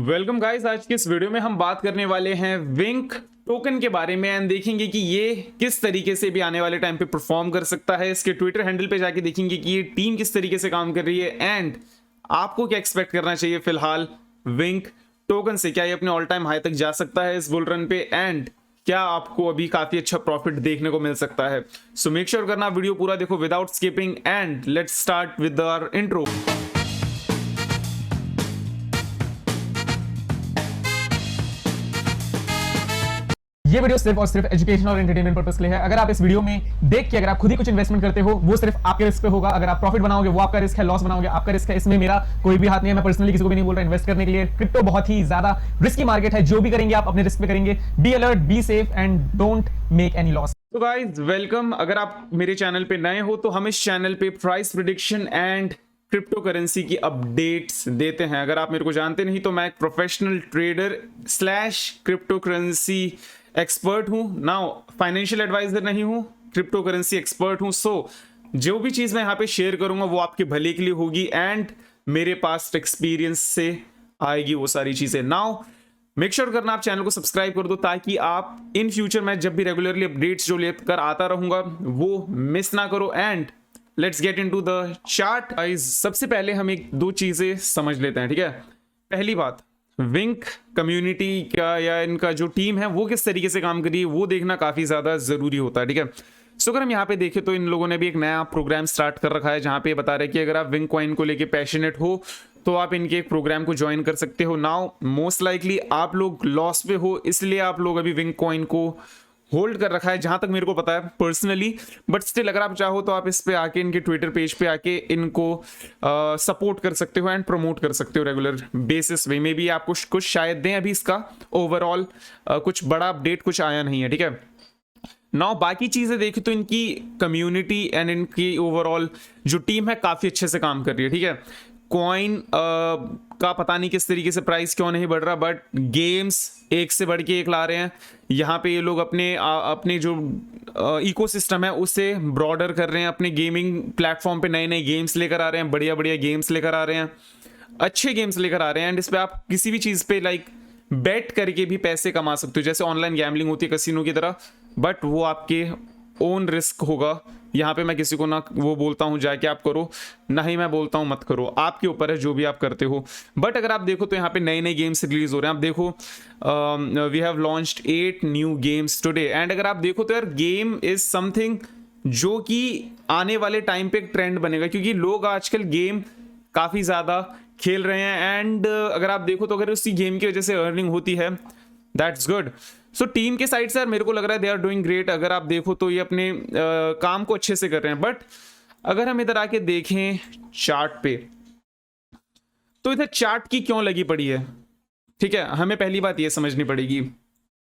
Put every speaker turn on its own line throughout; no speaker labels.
Welcome guys. आज की इस वीडियो में हम बात करने वाले हैं विंक टोकन के बारे में एंड देखेंगे कि ये किस तरीके से भी आने वाले टाइम पे परफॉर्म कर सकता है। इसके ट्विटर हैंडल पे जाके देखेंगे कि ये टीम किस तरीके से काम कर रही है एंड आपको क्या एक्सपेक्ट करना चाहिए फिलहाल विंक टोकन से। क्या ये अपने ऑल टाइम हाई तक जा सकता है इस बुल रन पे एंड क्या आपको अभी काफी अच्छा प्रॉफिट देखने को मिल सकता है। सो मेक श्योर करना वीडियो पूरा देखो without skipping and let's start with our intro.
ये वीडियो सिर्फ और सिर्फ एजुकेशन और एंटरटेनमेंट पर्पस के लिए है। अगर आप इस वीडियो में देख के अगर आप खुद ही कुछ इन्वेस्टमेंट करते हो वो सिर्फ आपके रिस्क पे होगा। अगर आप प्रॉफिट बनाओगे वो आपका रिस्क है, लॉस बनाओगे आपका रिस्क है। इसमें मेरा कोई भी हाथ नहीं है। मैं पर्सनली किसी को भी नहीं बोल रहा इन्वेस्ट करने के लिए। क्रिप्टो बहुत ही ज्यादा रिस्की मार्केट है। जो भी करेंगे आप अपने रिस्क पे करेंगे। Be alert, be safe and don't make any loss.
तो गाइस वेलकम। अगर आप मेरे चैनल पे नए हो तो हम इस चैनल पे price prediction and crypto currency की अपडेट्स देते हैं। अगर आप मेरे को जानते नहीं तो मैं एक professional trader slash crypto currency expert हूं। नाउ फाइनेंशियल एडवाइजर नहीं हूं, क्रिप्टो करेंसी एक्सपर्ट हूं। सो जो भी चीज मैं यहाँ पे शेयर करूंगा वो आपके भले के लिए होगी एंड मेरे पास एक्सपीरियंस से आएगी वो सारी चीजें। नाउ मेक श्योर करना आप चैनल को सब्सक्राइब कर दो ताकि आप इन फ्यूचर मैं जब भी रेगुलरली अपडेट्स जो लेकर आता रहूंगा वो मिस ना करो। And let's get into the chart. सबसे पहले हम एक दो चीजें समझ लेते हैं, ठीक है। पहली बात, विंक कम्युनिटी का या इनका जो टीम है वो किस तरीके से काम कर रही है वो देखना काफी ज्यादा जरूरी होता है, ठीक है। सो अगर हम यहाँ पे देखें तो इन लोगों ने भी एक नया प्रोग्राम स्टार्ट कर रखा है जहां पे बता रहे हैं कि अगर आप विंक कॉइन को लेके पैशनेट हो तो आप इनके एक प्रोग्राम को ज्वाइन कर सकते हो। नाउ मोस्ट लाइकली आप लोग लॉस पे हो इसलिए आप लोग अभी विंक कॉइन को होल्ड कर रखा है जहां तक मेरे को पता है पर्सनली। बट स्टिल अगर आप चाहो तो आप इस पे आके इनके ट्विटर पेज पे आके इनको सपोर्ट कर सकते हो एंड प्रमोट कर सकते हो रेगुलर बेसिस वे में भी। आपको कुछ शायद दें, अभी इसका ओवरऑल कुछ बड़ा अपडेट कुछ आया नहीं है, ठीक है। नाउ बाकी चीजें देखें तो इनकी कम्युनिटी एंड इनकी ओवरऑल जो टीम है काफी अच्छे से काम कर रही है, ठीक है। कॉइन का पता नहीं किस तरीके से प्राइस क्यों नहीं बढ़ रहा बट गेम्स एक से बढ़ के एक ला रहे हैं। यहाँ पे ये लोग अपने जो इकोसिस्टम है उसे ब्रॉडर कर रहे हैं। अपने गेमिंग प्लेटफॉर्म पे नए नए गेम्स लेकर आ रहे हैं, बढ़िया बढ़िया गेम्स लेकर आ रहे हैं, अच्छे गेम्स लेकर आ रहे हैं। एंड इस पे आप किसी भी चीज़ पे लाइक बेट करके भी पैसे कमा सकते हो, जैसे ऑनलाइन गैम्बलिंग होती है कसिनो की तरह, बट वो आपके ओन रिस्क होगा। यहाँ पे मैं किसी को ना वो बोलता हूँ जाके आप करो, ना ही मैं बोलता हूँ मत करो, आपके ऊपर है जो भी आप करते हो। बट अगर आप देखो तो यहाँ पे नए नए गेम्स रिलीज हो रहे हैं। आप देखो we have launched 8 new games today and अगर आप देखो तो यार गेम इज समथिंग जो कि आने वाले टाइम पे एक ट्रेंड बनेगा क्योंकि लोग आजकल गेम काफ़ी ज़्यादा खेल रहे हैं। एंड अगर आप देखो तो अगर उसी गेम की वजह से अर्निंग होती है दैट्स गुड। सो टीम के साइड से मेरे को लग रहा है दे आर डूइंग ग्रेट। अगर आप देखो तो ये अपने काम को अच्छे से कर रहे हैं। बट अगर हम इधर आके देखें चार्ट पे तो इधर चार्ट की क्यों लगी पड़ी है, ठीक है। हमें पहली बात ये समझनी पड़ेगी।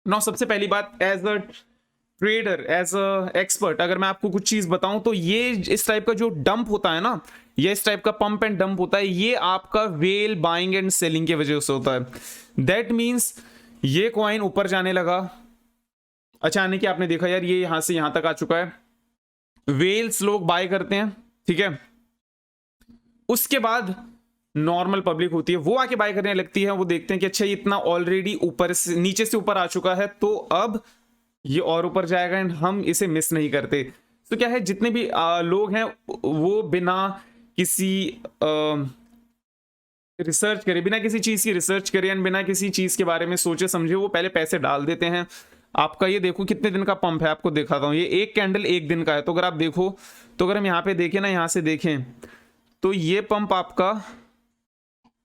नौ सबसे पहली बात, as a trader as a expert अगर मैं आपको कुछ चीज बताऊं तो ये इस टाइप का जो डंप होता है ना, ये इस टाइप का पंप एंड डंप होता है, ये आपका वेल बाइंग एंड सेलिंग की वजह से होता है। दैट मीन्स ये कॉइन ऊपर जाने लगा, अचानक ही आपने देखा यार ये यहां से यहां तक आ चुका है, वेल्स लोग बाय करते हैं, ठीक है। उसके बाद नॉर्मल पब्लिक होती है वो आके बाय करने लगती है। वो देखते हैं कि अच्छा ये इतना ऑलरेडी ऊपर से नीचे से ऊपर आ चुका है तो अब ये और ऊपर जाएगा एंड हम इसे मिस नहीं करते। तो क्या है, जितने भी लोग हैं वो बिना किसी रिसर्च करे, बिना किसी चीज की रिसर्च करे एंड बिना किसी चीज के बारे में सोचे समझे वो पहले पैसे डाल देते हैं। आपका ये देखो कितने दिन का पंप है, आपको दिखाता हूँ। ये एक कैंडल एक दिन का है। तो अगर आप देखो तो अगर हम यहाँ पे देखें ना, यहाँ से देखें तो ये पंप आपका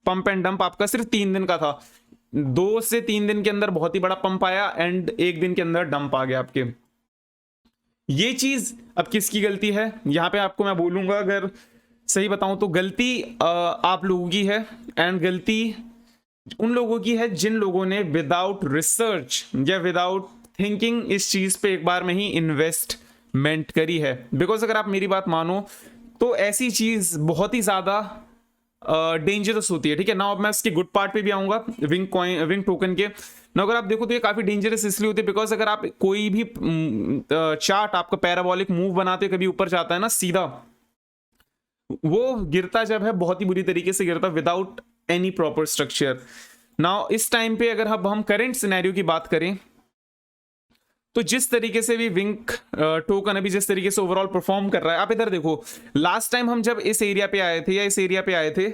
पंप एंड डंप आपका सिर्फ 3 दिन का था। 2 से 3 दिन के अंदर बहुत ही बड़ा पंप आया एंड 1 दिन के अंदर डंप आ गया आपके। ये चीज अब किसकी गलती है यहाँ पे आपको मैं बोलूंगा, अगर सही बताऊं तो गलती आप लोगों की है एंड गलती उन लोगों की है जिन लोगों ने विदाउट रिसर्च या विदाउट थिंकिंग इस चीज पे एक बार में ही इन्वेस्टमेंट करी है। बिकॉज अगर आप मेरी बात मानो तो ऐसी चीज बहुत ही ज्यादा डेंजरस होती है, ठीक है ना। अब मैं इसके गुड पार्ट पे भी आऊंगा विंक टोकन के ना। अगर आप देखो तो ये काफी डेंजरस इसलिए होती है बिकॉज अगर आप कोई भी चार्ट आपका पैराबोलिक मूव बनाते कभी ऊपर जाता है ना सीधा, वो गिरता जब है बहुत ही बुरी तरीके से गिरता without any proper structure. Now इस टाइम पे अगर अब हम करंट सिनेरियो की बात करें तो जिस तरीके से भी विंक टोकन अभी जिस तरीके से ओवरऑल परफॉर्म कर रहा है, आप इधर देखो, लास्ट टाइम हम जब इस एरिया पे आए थे या इस एरिया पे आए थे,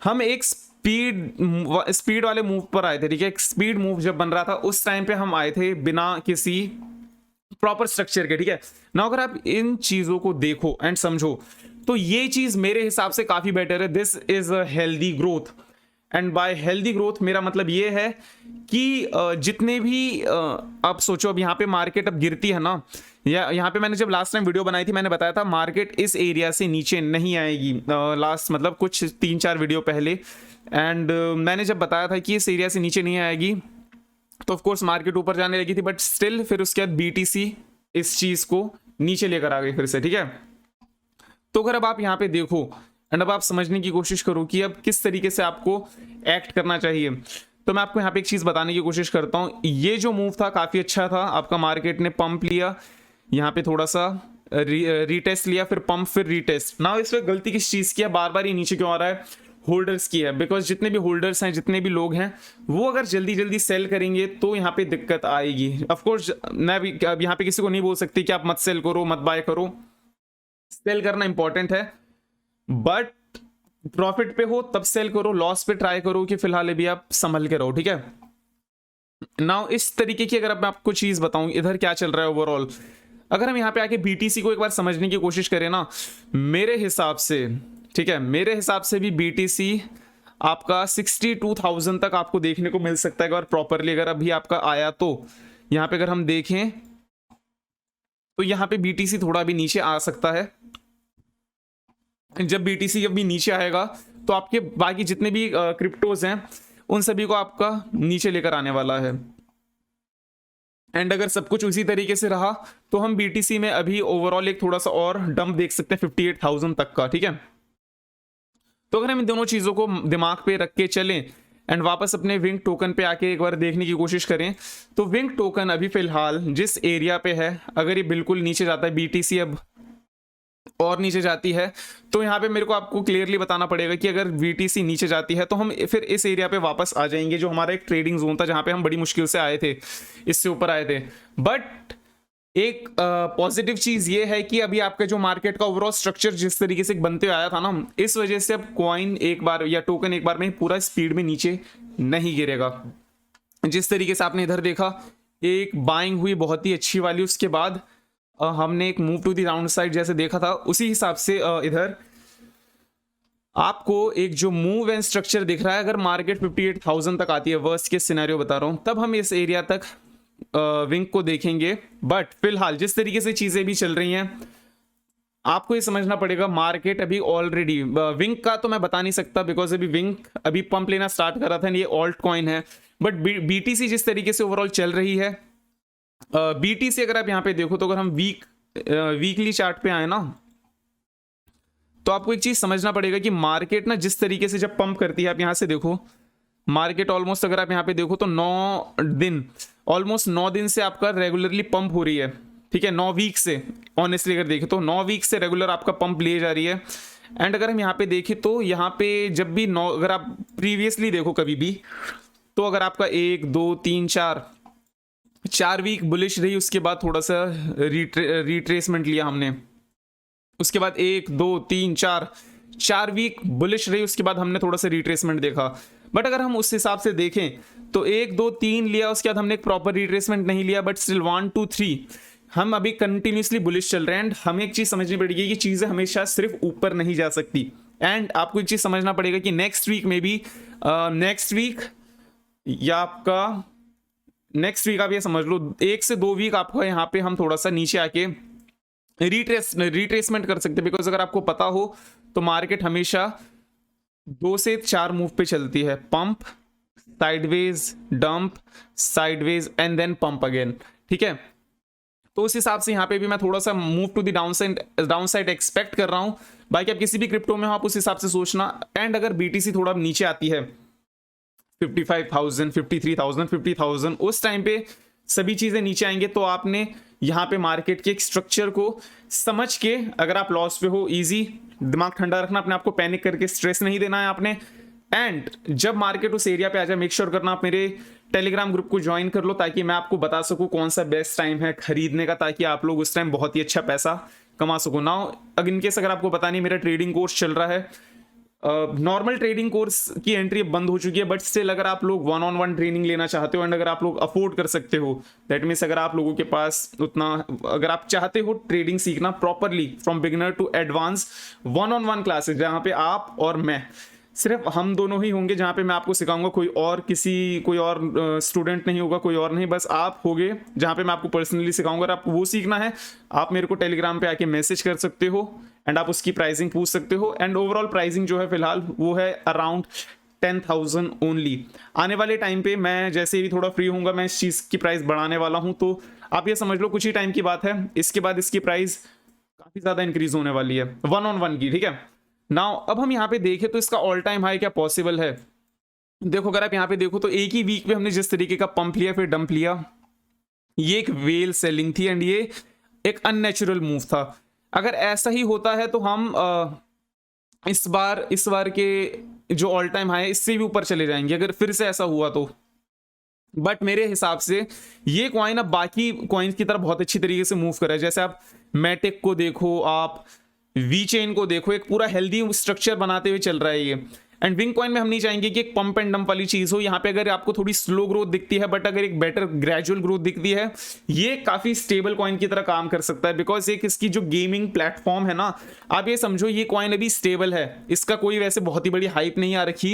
हम एक स्पीड वाले मूव पर आए थे, ठीक है। एक स्पीड मूव जब बन रहा था उस टाइम पे हम आए थे बिना किसी प्रॉपर स्ट्रक्चर के, ठीक है ना। अगर आप इन चीजों को देखो एंड समझो तो ये चीज मेरे हिसाब से काफी बेटर है। This is a healthy growth, and by healthy growth मेरा मतलब ये है कि जितने भी आप सोचो, अब यहाँ पे मार्केट अब गिरती है ना, या यहाँ पे मैंने जब लास्ट टाइम वीडियो बनाई थी मैंने बताया था मार्केट इस एरिया से नीचे नहीं आएगी, लास्ट मतलब कुछ 3-4 वीडियो पहले। एंड मैंने जब बताया था कि इस एरिया से नीचे नहीं आएगी तो ऑफ कोर्स मार्केट ऊपर जाने लगी थी, बट स्टिल फिर उसके बाद बीटीसी इस चीज को नीचे लेकर आ गई फिर से, ठीक है। तो अगर अब आप यहाँ पे देखो एंड अब आप समझने की कोशिश करो कि अब किस तरीके से आपको एक्ट करना चाहिए, तो मैं आपको यहाँ पे एक चीज बताने की कोशिश करता हूँ। ये जो मूव था काफी अच्छा था, आपका मार्केट ने पंप लिया, यहाँ पे थोड़ा सा रीटेस्ट लिया, फिर पंप, फिर रीटेस्ट। ना इसमें गलती किस चीज की है, बार बार ये नीचे क्यों आ रहा है, होल्डर्स की है। बिकॉज जितने भी होल्डर्स हैं, जितने भी लोग हैं, वो अगर जल्दी जल्दी सेल करेंगे तो यहाँ पे दिक्कत आएगी। ऑफकोर्स मैं भी अब यहाँ पे किसी को नहीं बोल सकती कि आप मत सेल करो, मत बाय करो, सेल करना इंपॉर्टेंट है, बट प्रॉफिट पे हो तब सेल करो, लॉस पे ट्राई करो कि फिलहाल अभी आप संभल के रहो, ठीक है। नाउ इस तरीके की अगर मैं आपको चीज बताऊं इधर क्या चल रहा है ओवरऑल, अगर हम यहाँ पे आके बीटीसी को एक बार समझने की कोशिश करें ना, मेरे हिसाब से, ठीक है, मेरे हिसाब से भी बीटीसी आपका 62,000 तक आपको देखने को मिल सकता है अगर प्रॉपरली अगर अभी आपका आया तो। यहाँ पे अगर हम देखें तो यहाँ पे बीटीसी थोड़ा भी नीचे आ सकता है। जब बीटीसी अभी नीचे आएगा तो आपके बाकी जितने भी क्रिप्टोज हैं उन सभी को आपका नीचे लेकर आने वाला है। एंड अगर सब कुछ उसी तरीके से रहा तो हम बीटीसी में अभी ओवरऑल एक थोड़ा सा और डंप देख सकते हैं 58,000 तक का, ठीक है। तो अगर हम इन दोनों चीजों को दिमाग पे रख के चलें एंड वापस अपने विंग टोकन पे आके एक बार देखने की कोशिश करें, तो विंग टोकन अभी फिलहाल जिस एरिया पे है, अगर ये बिल्कुल नीचे जाता है, बीटीसी अब और नीचे जाती है, तो यहाँ पे मेरे को आपको क्लियरली बताना पड़ेगा कि अगर बीटीसी नीचे जाती है तो हम फिर इस एरिया पे वापस आ जाएंगे जो हमारा एक ट्रेडिंग जोन था, जहां पे हम बड़ी मुश्किल से आए थे, इससे ऊपर आए थे। बट एक पॉजिटिव चीज ये है कि अभी आपका जो मार्केट का ओवरऑल स्ट्रक्चर जिस तरीके से बनते हुए आया था ना, इस वजह से अब कॉइन एक बार या टोकन एक बार में पूरा स्पीड में नीचे नहीं गिरेगा। जिस तरीके से आपने इधर देखा एक बाइंग हुई बहुत ही अच्छी वाली, उसके बाद हमने एक move to the down side जैसे देखा था, उसी हिसाब से इधर आपको एक जो मूव एंड स्ट्रक्चर दिख रहा है। अगर मार्केट 58,000 तक आती है, वर्स्ट केस सिनेरियो बता रहा हूं, तब हम इस एरिया तक विंग को देखेंगे। बट फिलहाल जिस तरीके से चीजें भी चल रही हैं, आपको ये समझना पड़ेगा मार्केट अभी ऑलरेडी, विंग का तो मैं बता नहीं सकता बिकॉज अभी विंग अभी पंप लेना स्टार्ट कर रहा था, ये ऑल्ट कॉइन है। बट बीटीसी जिस तरीके से ओवरऑल चल रही है, बीटीसी अगर आप यहाँ पे देखो तो अगर हम वीकली चार्ट पे आए ना, तो आपको एक चीज समझना पड़ेगा कि मार्केट ना जिस तरीके से जब पंप करती है, आप यहां से देखो मार्केट ऑलमोस्ट अगर आप यहाँ पे देखो तो 9 दिन से आपका रेगुलरली पंप हो रही है, ठीक है। 9 वीक से ऑनेस्टली अगर देखें तो 9 वीक से रेगुलर आपका पंप लिए जा रही है। एंड अगर हम यहाँ पे देखें तो यहाँ पे जब भी अगर आप प्रीवियसली देखो कभी भी, तो अगर आपका 1 2 3 4 वीक बुलिश रही, उसके बाद थोड़ा सा रिट्रेसमेंट लिया हमने, उसके बाद 1 2 3 4 वीक बुलिश रही, उसके बाद हमने थोड़ा सा रिट्रेसमेंट देखा। बट अगर हम उस हिसाब से देखें तो 1 2 3 लिया, उसके बाद हमने एक प्रॉपर रिट्रेसमेंट नहीं लिया, बट स्टिल 1 2 3 हम अभी कंटिन्यूसली बुलिश चल रहे हैं। एंड हमें एक चीज समझनी पड़ेगी कि चीजें हमेशा सिर्फ ऊपर नहीं जा सकती। एंड आपको एक चीज समझना पड़ेगा कि नेक्स्ट वीक में भी नेक्स्ट वीक या आपका नेक्स्ट वीक आप ये समझ लो 1 से 2 वीक आपको यहाँ पे हम थोड़ा सा नीचे आके रिट्रेसमेंट कर सकते हैं। बिकॉज अगर आपको पता हो तो मार्केट हमेशा 2 से 4 मूव पे चलती है, pump, sideways, dump, sideways and then pump again, ठीक है। तो उस हिसाब से यहाँ पे भी मैं थोड़ा सा move to the down side expect कर रहा हूँ। बाकी आप किसी भी क्रिप्टो में हो आप उस हिसाब से सोचना। एंड अगर बीटीसी थोड़ा नीचे आती है 55,000, 53,000, 50,000, उस टाइम पे सभी चीजें नीचे आएंगे, तो आपने यहाँ पे मार्केट के एक स्ट्रक्चर को समझ के, अगर आप लॉस पे हो, इजी दिमाग ठंडा रखना, अपने आप को पैनिक करके स्ट्रेस नहीं देना है आपने। एंड जब मार्केट उस एरिया पे आ जाए, मेक श्योर करना आप मेरे टेलीग्राम ग्रुप को ज्वाइन कर लो, ताकि मैं आपको बता सकूं कौन सा बेस्ट टाइम है खरीदने का, ताकि आप लोग उस टाइम बहुत ही अच्छा पैसा कमा सको। नाउ अगर इनकेस अगर आपको पता नहीं, मेरा ट्रेडिंग कोर्स चल रहा है। नॉर्मल ट्रेडिंग कोर्स की एंट्री बंद हो चुकी है, बट स्टिल अगर आप लोग 1-on-1 ट्रेनिंग लेना चाहते हो एंड अगर आप लोग अफोर्ड कर सकते हो, दैट मीन्स अगर आप लोगों के पास उतना, अगर आप चाहते हो ट्रेडिंग सीखना properly from beginner to advance, 1-on-1 classes जहाँ पे आप और मैं, सिर्फ हम दोनों ही होंगे, जहाँ पे मैं आपको सिखाऊंगा, कोई और स्टूडेंट नहीं होगा, कोई और नहीं, बस आप होगे, जहाँ पे मैं आपको पर्सनली सिखाऊंगा। अगर आपको वो सीखना है, आप मेरे को टेलीग्राम पे आके मैसेज कर सकते हो एंड आप उसकी प्राइसिंग पूछ सकते हो। एंड ओवरऑल प्राइसिंग जो है फिलहाल वो है अराउंड 10,000 ओनली। आने वाले टाइम पे मैं जैसे भी थोड़ा फ्री होऊंगा, मैं इस चीज़ की प्राइस बढ़ाने वाला हूँ, तो आप ये समझ लो कुछ ही टाइम की बात है, इसके बाद इसकी प्राइस काफ़ी ज़्यादा इंक्रीज होने वाली है 1-on-1 की, ठीक है। नाउ अब हम यहाँ पे देखें तो इसका ऑल टाइम हाई क्या पॉसिबल है। देखो अगर आप यहाँ पे देखो तो एक ही वीक में हमने जिस तरीके का पंप लिया फिर डंप लिया, ये एक वेल सेलिंग थी एंड ये एक अननेचुरल मूव था। अगर ऐसा ही होता है तो हम इस बार के जो ऑल टाइम हाई है इससे भी ऊपर चले जाएंगे, अगर फिर से ऐसा हुआ तो। बट मेरे हिसाब से ये कॉइन अब बाकी कॉइन्स की तरह बहुत अच्छी तरीके से मूव कर रहा है। जैसे आप मैटेक को देखो, आप वी चेन को देखो, एक पूरा हेल्दी स्ट्रक्चर बनाते हुए चल रहा है ये। एंड विंग कॉइन में हम नहीं चाहेंगे कि एक पंप एंड डंप वाली चीज हो। यहाँ पे अगर आपको थोड़ी स्लो ग्रोथ दिखती है, बट अगर एक बेटर ग्रेजुअल ग्रोथ दिखती है, ये काफी स्टेबल कॉइन की तरह काम कर सकता है। बिकॉज एक इसकी जो गेमिंग प्लेटफॉर्म है ना, आप ये समझो ये कॉइन अभी स्टेबल है, इसका कोई वैसे बहुत ही बड़ी हाइप नहीं आ रखी,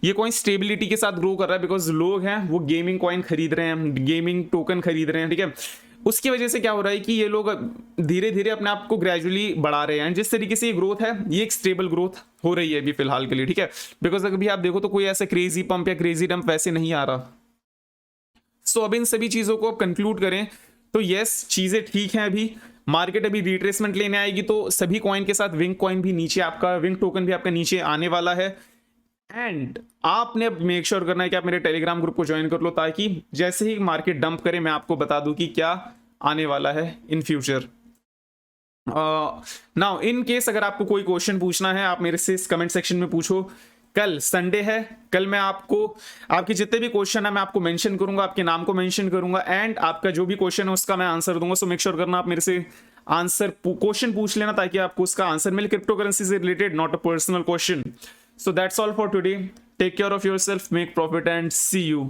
ये कॉइन स्टेबिलिटी के साथ ग्रो कर रहा है। बिकॉज लोग हैं वो गेमिंग कॉइन खरीद रहे हैं, गेमिंग टोकन खरीद रहे हैं, ठीक है। उसकी वजह से क्या हो रहा है कि ये लोग धीरे धीरे अपने आप को ग्रेजुअली बढ़ा रहे हैं। जिस तरीके से ये ग्रोथ है, ये एक स्टेबल ग्रोथ हो रही है अभी फिलहाल के लिए, ठीक है। बिकॉज अगर भी आप देखो तो कोई ऐसा क्रेजी पंप या क्रेजी डंप वैसे नहीं आ रहा। सो अब इन सभी चीजों को अब कंक्लूड करें तो यस, चीजें ठीक हैं। अभी मार्केट अभी रिट्रेसमेंट लेने आएगी, तो सभी कॉइन के साथ विंग कॉइन भी नीचे, आपका विंग टोकन भी आपका नीचे आने वाला है। एंड आपने अब मेक श्योर करना है कि आप मेरे टेलीग्राम ग्रुप को ज्वाइन कर लो, ताकि जैसे ही मार्केट डंप करे मैं आपको बता दूं कि क्या आने वाला है in future. Now in case अगर आपको कोई क्वेश्चन पूछना है, आप मेरे से इस कमेंट सेक्शन में पूछो। कल संडे है, कल मैं आपको आपके जितने भी क्वेश्चन है मैं आपको मेंशन करूंगा, आपके नाम को मेंशन करूंगा एंड आपका जो भी क्वेश्चन है उसका मैं आंसर दूंगा। सो मेक श्योर करना आप मेरे से आंसर क्वेश्चन पूछ लेना, ताकि आपको उसका आंसर मिले क्रिप्टो करेंसी से related, not a personal question. So that's all for today. Take care of yourself, make profit and see you.